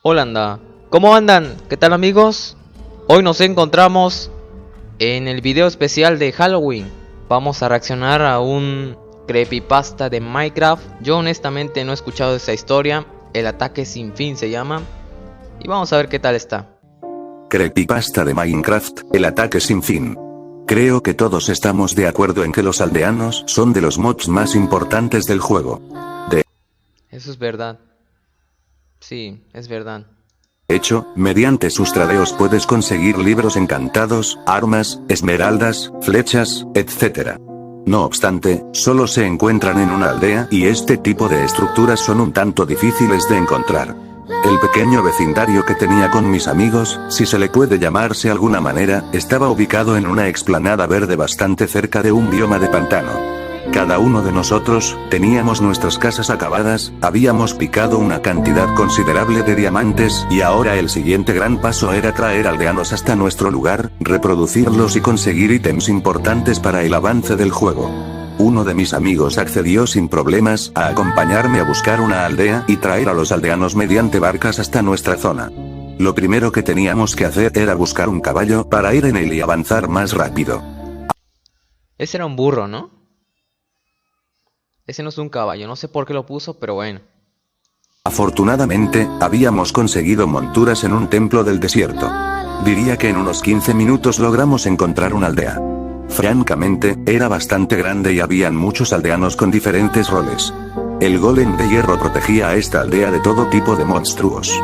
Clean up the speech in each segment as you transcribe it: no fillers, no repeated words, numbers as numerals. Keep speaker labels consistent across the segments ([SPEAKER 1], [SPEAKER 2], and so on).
[SPEAKER 1] Hola, anda. ¿Cómo andan? ¿Qué tal, amigos? Hoy nos encontramos en el video especial de Halloween. Vamos a reaccionar a un creepypasta de Minecraft. Yo honestamente no he escuchado esa historia. El ataque sin fin se llama. Y vamos a ver qué tal está.
[SPEAKER 2] Creepypasta de Minecraft, el ataque sin fin. Creo que todos estamos de acuerdo en que los aldeanos son de los mods más importantes del juego.
[SPEAKER 1] Eso es verdad. Sí, es verdad.
[SPEAKER 2] De hecho, mediante sus tradeos puedes conseguir libros encantados, armas, esmeraldas, flechas, etc. No obstante, solo se encuentran en una aldea y este tipo de estructuras son un tanto difíciles de encontrar. El pequeño vecindario que tenía con mis amigos, si se le puede llamarse de alguna manera, estaba ubicado en una explanada verde bastante cerca de un bioma de pantano. Cada uno de nosotros, teníamos nuestras casas acabadas, habíamos picado una cantidad considerable de diamantes y ahora el siguiente gran paso era traer aldeanos hasta nuestro lugar, reproducirlos y conseguir ítems importantes para el avance del juego. Uno de mis amigos accedió sin problemas a acompañarme a buscar una aldea y traer a los aldeanos mediante barcas hasta nuestra zona. Lo primero que teníamos que hacer era buscar un caballo para ir en él y avanzar más rápido.
[SPEAKER 1] Ese era un burro, ¿no? Ese no es un caballo, no sé por qué lo puso, pero bueno.
[SPEAKER 2] Afortunadamente, habíamos conseguido monturas en un templo del desierto. Diría que en unos 15 minutos logramos encontrar una aldea. Francamente, era bastante grande y habían muchos aldeanos con diferentes roles. El golem de hierro protegía a esta aldea de todo tipo de monstruos.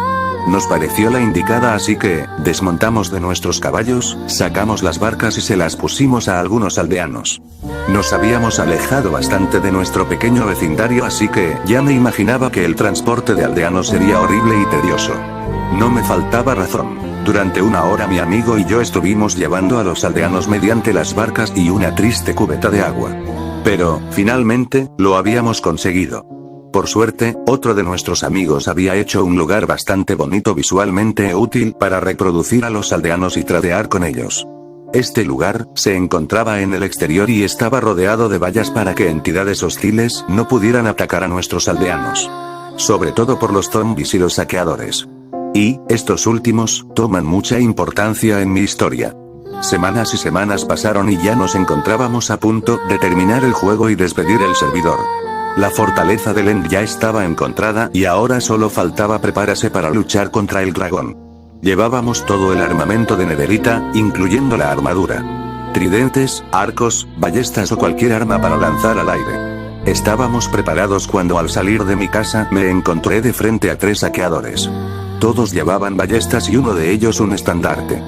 [SPEAKER 2] Nos pareció la indicada, así que desmontamos de nuestros caballos, sacamos las barcas y se las pusimos a algunos aldeanos. Nos habíamos alejado bastante de nuestro pequeño vecindario, así que ya me imaginaba que el transporte de aldeanos sería horrible y tedioso. No me faltaba razón. Durante una hora mi amigo y yo estuvimos llevando a los aldeanos mediante las barcas y una triste cubeta de agua. Pero, finalmente, lo habíamos conseguido. Por suerte, otro de nuestros amigos había hecho un lugar bastante bonito visualmente e útil para reproducir a los aldeanos y tradear con ellos. Este lugar se encontraba en el exterior y estaba rodeado de vallas para que entidades hostiles no pudieran atacar a nuestros aldeanos. Sobre todo por los zombies y los saqueadores. Y, estos últimos, toman mucha importancia en mi historia. Semanas y semanas pasaron y ya nos encontrábamos a punto de terminar el juego y despedir el servidor. La fortaleza del End ya estaba encontrada y ahora solo faltaba prepararse para luchar contra el dragón. Llevábamos todo el armamento de nederita, incluyendo la armadura. Tridentes, arcos, ballestas o cualquier arma para lanzar al aire. Estábamos preparados cuando al salir de mi casa me encontré de frente a 3 saqueadores. Todos llevaban ballestas y uno de ellos un estandarte.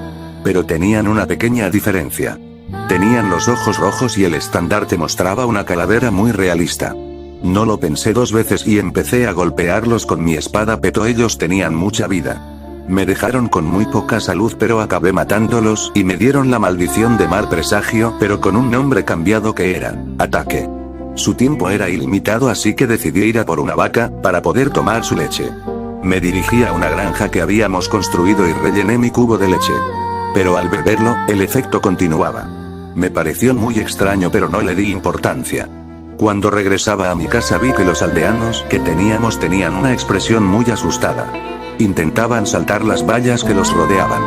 [SPEAKER 2] Pero tenían una pequeña diferencia. Tenían los ojos rojos y el estandarte mostraba una calavera muy realista. No lo pensé 2 veces y empecé a golpearlos con mi espada, pero ellos tenían mucha vida. Me dejaron con muy poca salud, pero acabé matándolos y me dieron la maldición de mal presagio, pero con un nombre cambiado que era ataque. Su tiempo era ilimitado, así que decidí ir a por una vaca para poder tomar su leche. Me dirigí a una granja que habíamos construido y rellené mi cubo de leche. Pero al beberlo, el efecto continuaba. Me pareció muy extraño, pero no le di importancia. Cuando regresaba a mi casa vi que los aldeanos que teníamos tenían una expresión muy asustada. Intentaban saltar las vallas que los rodeaban.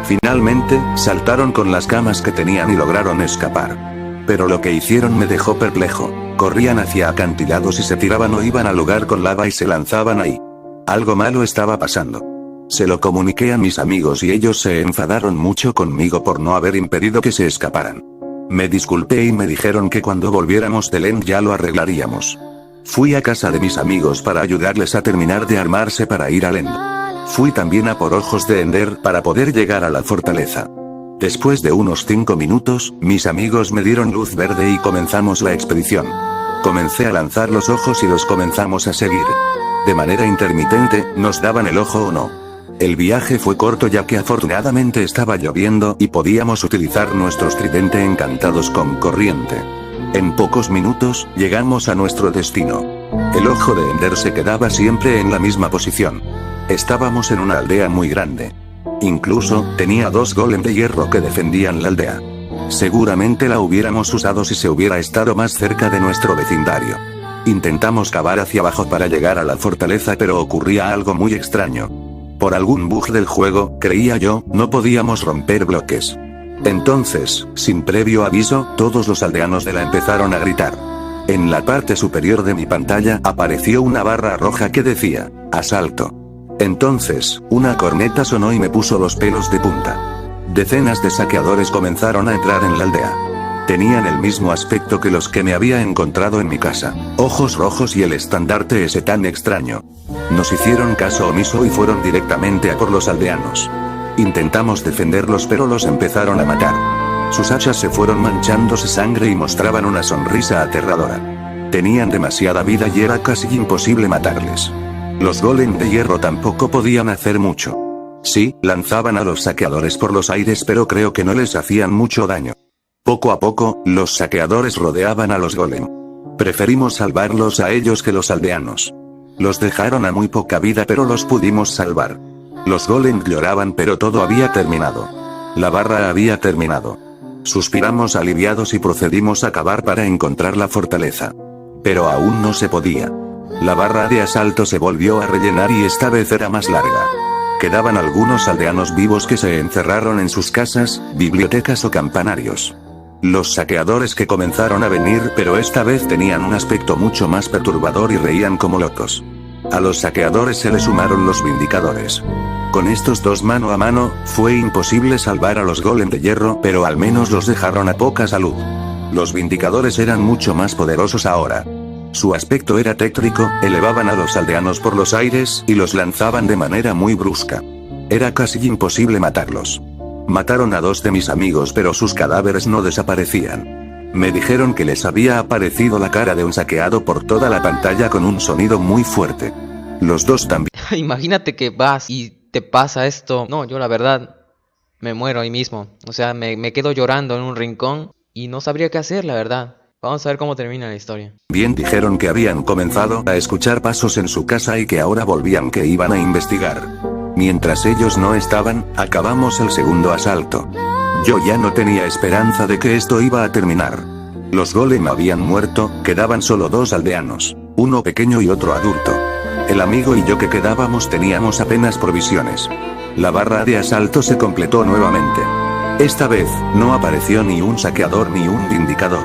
[SPEAKER 2] Finalmente, saltaron con las camas que tenían y lograron escapar. Pero lo que hicieron me dejó perplejo. Corrían hacia acantilados y se tiraban o iban al lugar con lava y se lanzaban ahí. Algo malo estaba pasando. Se lo comuniqué a mis amigos y ellos se enfadaron mucho conmigo por no haber impedido que se escaparan. Me disculpé y me dijeron que cuando volviéramos del End ya lo arreglaríamos. Fui a casa de mis amigos para ayudarles a terminar de armarse para ir al End. Fui también a por ojos de Ender para poder llegar a la fortaleza. Después de unos 5 minutos, mis amigos me dieron luz verde y comenzamos la expedición. Comencé a lanzar los ojos y los comenzamos a seguir. De manera intermitente, nos daban el ojo o no. El viaje fue corto ya que afortunadamente estaba lloviendo y podíamos utilizar nuestros tridente encantados con corriente. En pocos minutos, llegamos a nuestro destino. El ojo de Ender se quedaba siempre en la misma posición. Estábamos en una aldea muy grande. Incluso, tenía 2 golem de hierro que defendían la aldea. Seguramente la hubiéramos usado si se hubiera estado más cerca de nuestro vecindario. Intentamos cavar hacia abajo para llegar a la fortaleza, pero ocurría algo muy extraño. Por algún bug del juego, creía yo, no podíamos romper bloques. Entonces, sin previo aviso, todos los aldeanos de la empezaron a gritar. En la parte superior de mi pantalla apareció una barra roja que decía, asalto. Entonces, una corneta sonó y me puso los pelos de punta. Decenas de saqueadores comenzaron a entrar en la aldea. Tenían el mismo aspecto que los que me había encontrado en mi casa, ojos rojos y el estandarte ese tan extraño. Nos hicieron caso omiso y fueron directamente a por los aldeanos. Intentamos defenderlos pero los empezaron a matar. Sus hachas se fueron manchándose sangre y mostraban una sonrisa aterradora. Tenían demasiada vida y era casi imposible matarles. Los golem de hierro tampoco podían hacer mucho. Sí, lanzaban a los saqueadores por los aires pero creo que no les hacían mucho daño. Poco a poco, los saqueadores rodeaban a los golem. Preferimos salvarlos a ellos que los aldeanos. Los dejaron a muy poca vida pero los pudimos salvar. Los golem lloraban pero todo había terminado. La barra había terminado. Suspiramos aliviados y procedimos a cavar para encontrar la fortaleza. Pero aún no se podía. La barra de asalto se volvió a rellenar y esta vez era más larga. Quedaban algunos aldeanos vivos que se encerraron en sus casas, bibliotecas o campanarios. Los saqueadores que comenzaron a venir pero esta vez tenían un aspecto mucho más perturbador y reían como locos. A los saqueadores se le sumaron los vindicadores. Con estos dos mano a mano, fue imposible salvar a los golem de hierro pero al menos los dejaron a poca salud. Los vindicadores eran mucho más poderosos ahora. Su aspecto era tétrico, elevaban a los aldeanos por los aires y los lanzaban de manera muy brusca. Era casi imposible matarlos. Mataron a 2 de mis amigos pero sus cadáveres no desaparecían. Me dijeron que les había aparecido la cara de un saqueado por toda la pantalla con un sonido muy fuerte. Los 2 también.
[SPEAKER 1] Imagínate que vas y te pasa esto. No, yo la verdad me muero ahí mismo. O sea, me quedo llorando en un rincón y no sabría qué hacer, la verdad. Vamos a ver cómo termina la historia.
[SPEAKER 2] Bien dijeron que habían comenzado a escuchar pasos en su casa y que ahora volvían, que iban a investigar. Mientras ellos no estaban, acabamos el segundo asalto. Yo ya no tenía esperanza de que esto iba a terminar. Los golem habían muerto, quedaban solo 2 aldeanos, uno pequeño y otro adulto. El amigo y yo que quedábamos teníamos apenas provisiones. La barra de asalto se completó nuevamente. Esta vez, no apareció ni un saqueador ni un vindicador.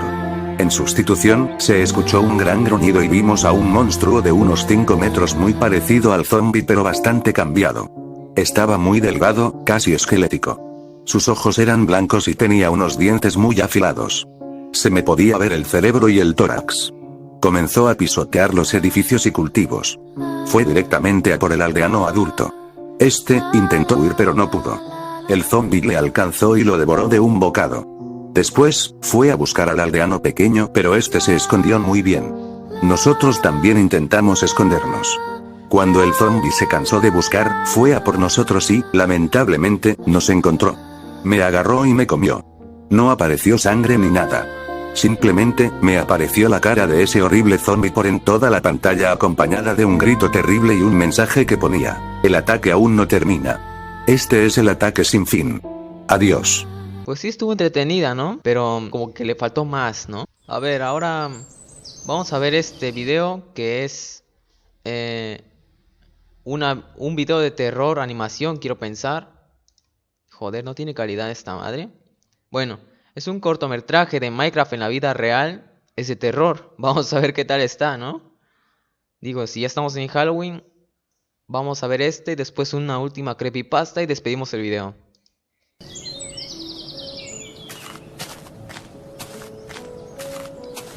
[SPEAKER 2] En sustitución, se escuchó un gran gruñido y vimos a un monstruo de unos 5 metros muy parecido al zombie pero bastante cambiado. Estaba muy delgado, casi esquelético. Sus ojos eran blancos y tenía unos dientes muy afilados. Se me podía ver el cerebro y el tórax. Comenzó a pisotear los edificios y cultivos. Fue directamente a por el aldeano adulto. Este intentó huir pero no pudo. El zombie le alcanzó y lo devoró de un bocado. Después, fue a buscar al aldeano pequeño pero este se escondió muy bien. Nosotros también intentamos escondernos. Cuando el zombie se cansó de buscar, fue a por nosotros y, lamentablemente, nos encontró. Me agarró y me comió. No apareció sangre ni nada. Simplemente, me apareció la cara de ese horrible zombie por en toda la pantalla acompañada de un grito terrible y un mensaje que ponía: el ataque aún no termina. Este es el ataque sin fin. Adiós.
[SPEAKER 1] Pues sí estuvo entretenida, ¿no? Pero como que le faltó más, ¿no? A ver, ahora vamos a ver este video que es un video de terror, animación, quiero pensar. Joder, no tiene calidad esta madre. Bueno, es un cortometraje de Minecraft en la vida real. Es de terror. Vamos a ver qué tal está, ¿no? Digo, si ya estamos en Halloween, vamos a ver este y después una última creepypasta y despedimos el video.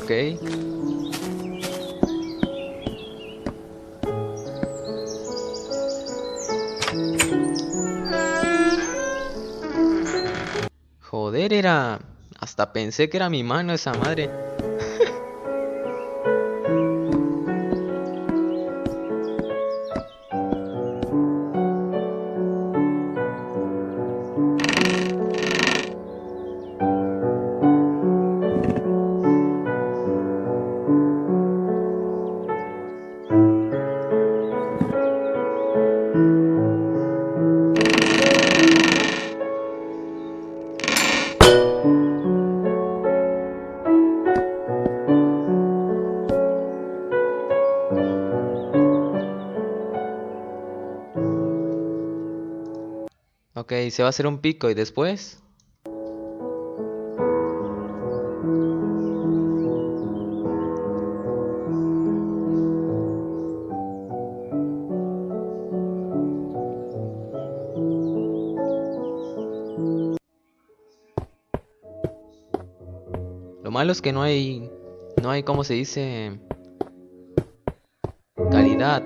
[SPEAKER 1] Ok. Joder, era... Hasta pensé que era mi mano esa madre. Ok, se va a hacer un pico y después... Lo malo es que no hay, ¿cómo se dice? Calidad.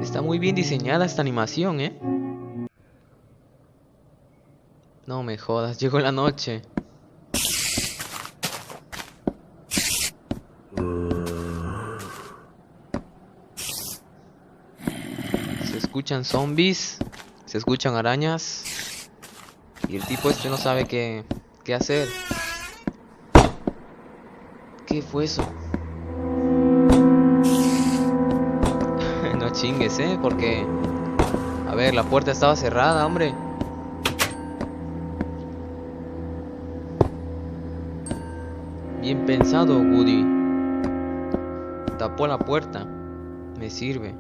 [SPEAKER 1] Está muy bien diseñada esta animación, ¿eh? No me jodas, llegó la noche. Se escuchan zombies, se escuchan arañas. Y el tipo este no sabe qué hacer. ¿Qué fue eso? No chingues, porque... A ver, la puerta estaba cerrada, hombre. Bien pensado, Woody. Tapó la puerta. Me sirve.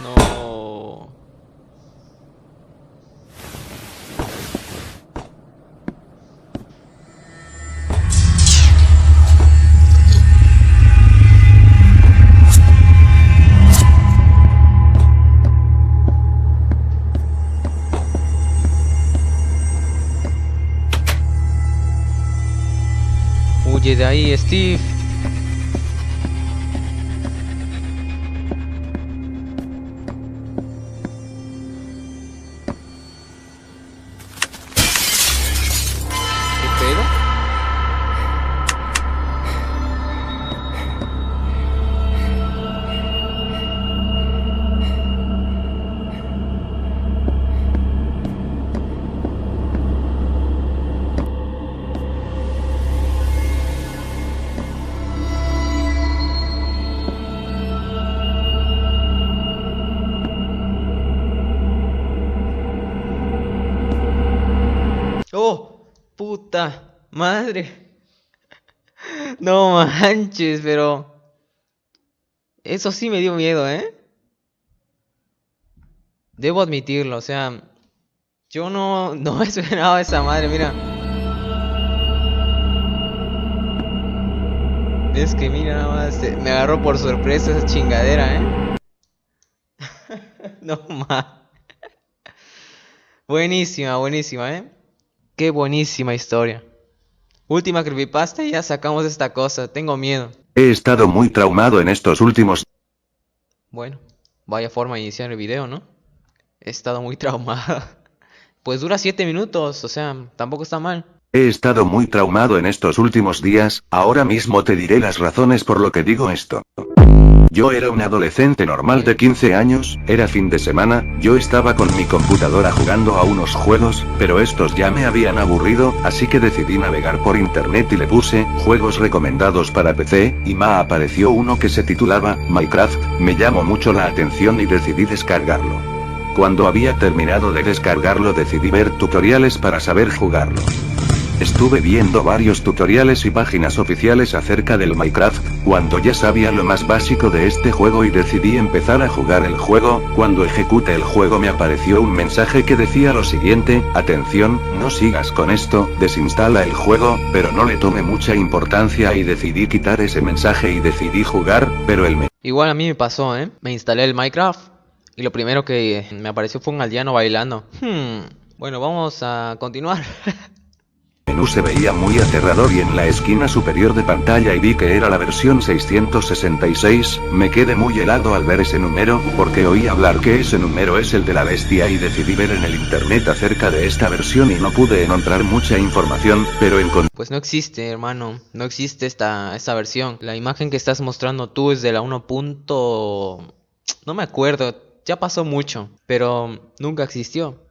[SPEAKER 1] No. Huye de ahí, Steve. ¡Oh! ¡Puta madre! No manches, pero... Eso sí me dio miedo, ¿eh? Debo admitirlo, o sea... Yo no esperaba esa madre, mira. Es que mira, nada más me agarró por sorpresa esa chingadera, ¿eh? No más. Buenísima, buenísima, ¿eh? Qué buenísima historia. Última creepypasta y ya sacamos esta cosa. Tengo miedo.
[SPEAKER 2] He estado muy traumado en estos últimos...
[SPEAKER 1] Bueno, vaya forma de iniciar el video, ¿no? He estado muy traumado. Pues dura 7 minutos, o sea, tampoco está mal.
[SPEAKER 2] He estado muy traumado en estos últimos días, ahora mismo te diré las razones por lo que digo esto. Yo era un adolescente normal de 15 años, era fin de semana, yo estaba con mi computadora jugando a unos juegos, pero estos ya me habían aburrido, así que decidí navegar por internet y le puse, juegos recomendados para PC, y apareció uno que se titulaba, Minecraft, me llamó mucho la atención y decidí descargarlo. Cuando había terminado de descargarlo decidí ver tutoriales para saber jugarlo. Estuve viendo varios tutoriales y páginas oficiales acerca del Minecraft, cuando ya sabía lo más básico de este juego y decidí empezar a jugar el juego. Cuando ejecuté el juego me apareció un mensaje que decía lo siguiente: atención, no sigas con esto, desinstala el juego, pero no le tomé mucha importancia y decidí quitar ese mensaje y decidí jugar, pero
[SPEAKER 1] Igual a mí me pasó, me instalé el Minecraft y lo primero que me apareció fue un aldeano bailando. Bueno, vamos a continuar.
[SPEAKER 2] menú se veía muy aterrador y en la esquina superior de pantalla y vi que era la versión 666, me quedé muy helado al ver ese número, porque oí hablar que ese número es el de la bestia y decidí ver en el internet acerca de esta versión y no pude encontrar mucha información, pero encontré...
[SPEAKER 1] Pues no existe, hermano, no existe esta versión. La imagen que estás mostrando tú es de la 1. No me acuerdo, ya pasó mucho, pero nunca existió.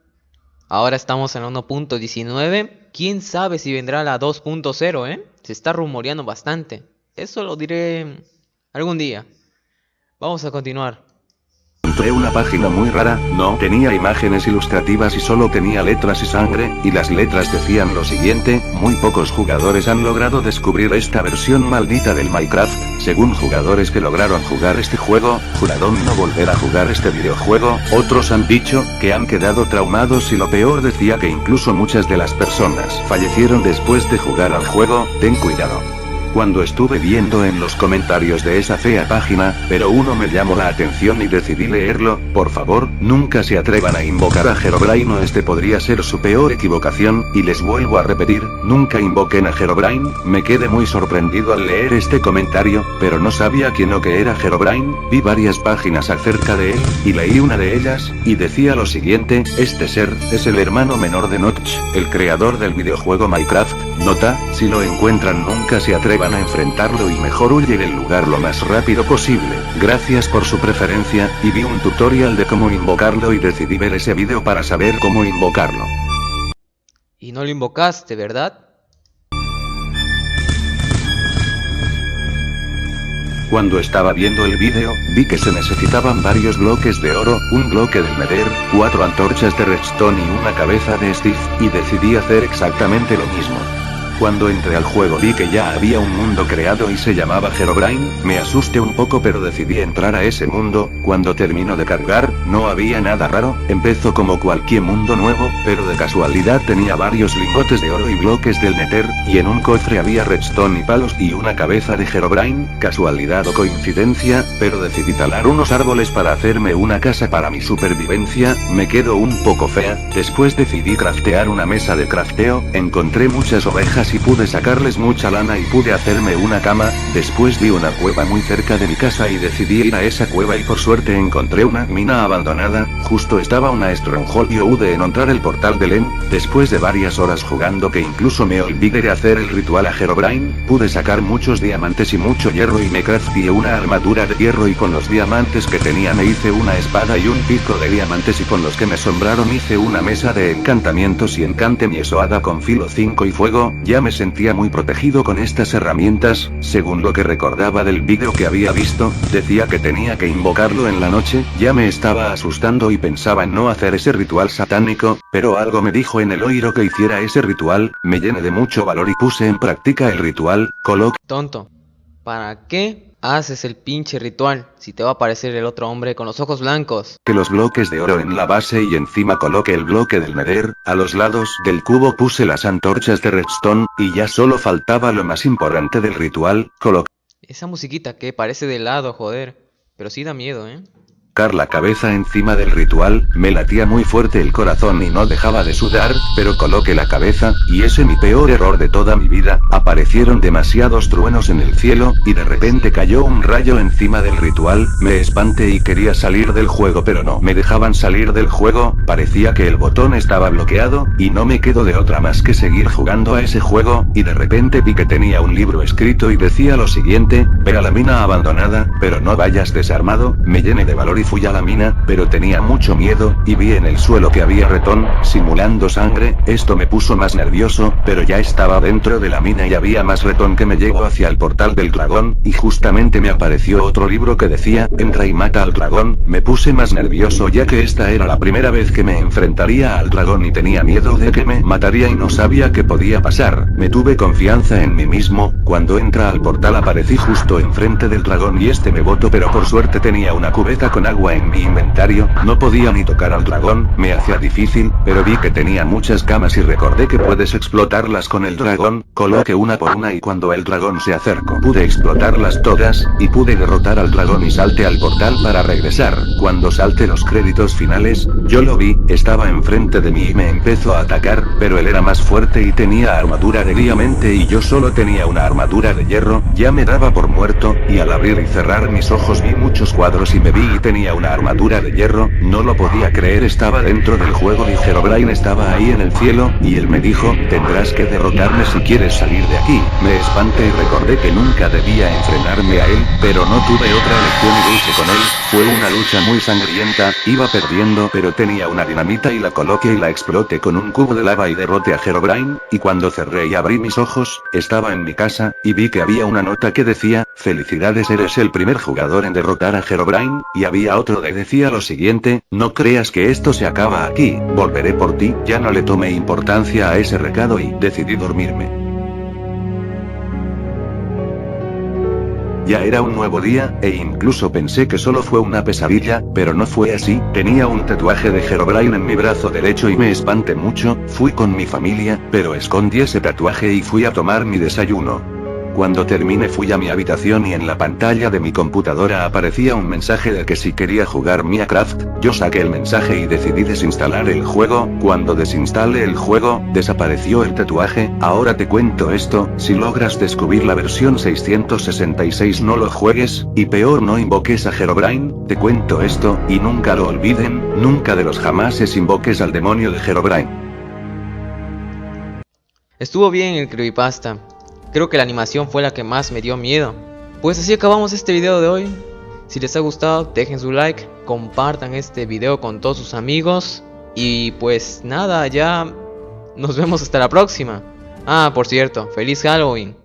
[SPEAKER 1] Ahora estamos en la 1.19. ¿Quién sabe si vendrá la 2.0, Se está rumoreando bastante. Eso lo diré algún día. Vamos a continuar.
[SPEAKER 2] Encontré una página muy rara, no tenía imágenes ilustrativas y solo tenía letras y sangre, y las letras decían lo siguiente: muy pocos jugadores han logrado descubrir esta versión maldita del Minecraft. Según jugadores que lograron jugar este juego, juraron no volver a jugar este videojuego. Otros han dicho que han quedado traumados y lo peor decía que incluso muchas de las personas fallecieron después de jugar al juego. Ten cuidado. Cuando estuve viendo en los comentarios de esa fea página, pero uno me llamó la atención y decidí leerlo. Por favor, nunca se atrevan a invocar a Herobrine, o este podría ser su peor equivocación, y les vuelvo a repetir, nunca invoquen a Herobrine. Me quedé muy sorprendido al leer este comentario, pero no sabía quién o qué era Herobrine. Vi varias páginas acerca de él, y leí una de ellas, y decía lo siguiente: este ser es el hermano menor de Notch, el creador del videojuego Minecraft. Nota: si lo encuentran nunca se atrevan a enfrentarlo y mejor huye del lugar lo más rápido posible. Gracias por su preferencia, y vi un tutorial de cómo invocarlo y decidí ver ese video para saber cómo invocarlo.
[SPEAKER 1] Y no lo invocaste, ¿verdad?
[SPEAKER 2] Cuando estaba viendo el vídeo, vi que se necesitaban varios bloques de oro, un bloque del Nether, 4 antorchas de redstone y una cabeza de Steve, y decidí hacer exactamente lo mismo. Cuando entré al juego vi que ya había un mundo creado y se llamaba Herobrine. Me asusté un poco pero decidí entrar a ese mundo. Cuando terminó de cargar, no había nada raro, empezó como cualquier mundo nuevo, pero de casualidad tenía varios lingotes de oro y bloques del Nether, y en un cofre había redstone y palos y una cabeza de Herobrine. Casualidad o coincidencia, pero decidí talar unos árboles para hacerme una casa para mi supervivencia. Me quedó un poco fea. Después decidí craftear una mesa de crafteo, encontré muchas ovejas y pude sacarles mucha lana y pude hacerme una cama. Después vi una cueva muy cerca de mi casa y decidí ir a esa cueva y por suerte encontré una mina abandonada. Justo estaba una stronghold y pude encontrar el portal de Len. Después de varias horas jugando que incluso me olvidé de hacer el ritual a Herobrine, pude sacar muchos diamantes y mucho hierro y me crafteé una armadura de hierro y con los diamantes que tenía me hice una espada y un pico de diamantes y con los que me sobraron hice una mesa de encantamientos y encanté mi espada con filo 5 y fuego. Ya me sentía muy protegido con estas herramientas. Según lo que recordaba del vídeo que había visto, decía que tenía que invocarlo en la noche. Ya me estaba asustando y pensaba en no hacer ese ritual satánico, pero algo me dijo en el oído que hiciera ese ritual. Me llené de mucho valor y puse en práctica el ritual.
[SPEAKER 1] Tonto, ¿para qué haces el pinche ritual si te va a aparecer el otro hombre con los ojos blancos?
[SPEAKER 2] Que los bloques de oro en la base y encima coloqué el bloque del Nether. A los lados del cubo puse las antorchas de redstone, y ya solo faltaba lo más importante del ritual:
[SPEAKER 1] Esa musiquita que parece de lado, joder. Pero sí da miedo,
[SPEAKER 2] La cabeza encima del ritual. Me latía muy fuerte el corazón y no dejaba de sudar, pero coloqué la cabeza, y ese mi peor error de toda mi vida. Aparecieron demasiados truenos en el cielo, y de repente cayó un rayo encima del ritual. Me espanté y quería salir del juego pero no me dejaban salir del juego, parecía que el botón estaba bloqueado, y no me quedó de otra más que seguir jugando a ese juego, y de repente vi que tenía un libro escrito y decía lo siguiente: ve a la mina abandonada, pero no vayas desarmado. Me llené de valor y fui a la mina, pero tenía mucho miedo, y vi en el suelo que había ratón, simulando sangre. Esto me puso más nervioso, pero ya estaba dentro de la mina y había más ratón que me llevó hacia el portal del dragón, y justamente me apareció otro libro que decía, entra y mata al dragón. Me puse más nervioso ya que esta era la primera vez que me enfrentaría al dragón y tenía miedo de que me mataría y no sabía qué podía pasar. Me tuve confianza en mí mismo. Cuando entra al portal aparecí justo enfrente del dragón y este me botó, pero por suerte tenía una cubeta con agua en mi inventario. No podía ni tocar al dragón, me hacía difícil, pero vi que tenía muchas camas y recordé que puedes explotarlas con el dragón. Coloqué una por una y cuando el dragón se acercó pude explotarlas todas, y pude derrotar al dragón y salté al portal para regresar. Cuando salté los créditos finales, yo lo vi, estaba enfrente de mí y me empezó a atacar, pero él era más fuerte y tenía armadura de diamante y yo solo tenía una armadura de hierro. Ya me daba por muerto, y al abrir y cerrar mis ojos vi muchos cuadros y me vi y tenía una armadura de hierro. No lo podía creer, estaba dentro del juego y Herobrine estaba ahí en el cielo, y él me dijo, tendrás que derrotarme si quieres salir de aquí. Me espanté y recordé que nunca debía enfrentarme a él, pero no tuve otra elección y luché con él. Fue una lucha muy sangrienta, iba perdiendo pero tenía una dinamita y la coloqué y la exploté con un cubo de lava y derroté a Herobrine, y cuando cerré y abrí mis ojos, estaba en mi casa, y vi que había una nota que decía, felicidades, eres el primer jugador en derrotar a Herobrine, y había otro que decía lo siguiente, no creas que esto se acaba aquí, volveré por ti. Ya no le tomé importancia a ese recado y decidí dormirme. Ya era un nuevo día, e incluso pensé que solo fue una pesadilla, pero no fue así. Tenía un tatuaje de Herobrine en mi brazo derecho y me espanté mucho. Fui con mi familia, pero escondí ese tatuaje y fui a tomar mi desayuno. Cuando terminé fui a mi habitación y en la pantalla de mi computadora aparecía un mensaje de que si quería jugar Minecraft. Yo saqué el mensaje y decidí desinstalar el juego. Cuando desinstalé el juego, desapareció el tatuaje. Ahora te cuento esto, si logras descubrir la versión 666 no lo juegues, y peor no invoques a Herobrine. Te cuento esto, y nunca lo olviden, nunca de los jamases invoques al demonio de Herobrine.
[SPEAKER 1] Estuvo bien el creepypasta. Creo que la animación fue la que más me dio miedo. Pues así acabamos este video de hoy. Si les ha gustado, dejen su like, compartan este video con todos sus amigos. Y pues nada, ya nos vemos hasta la próxima. Ah, por cierto, feliz Halloween.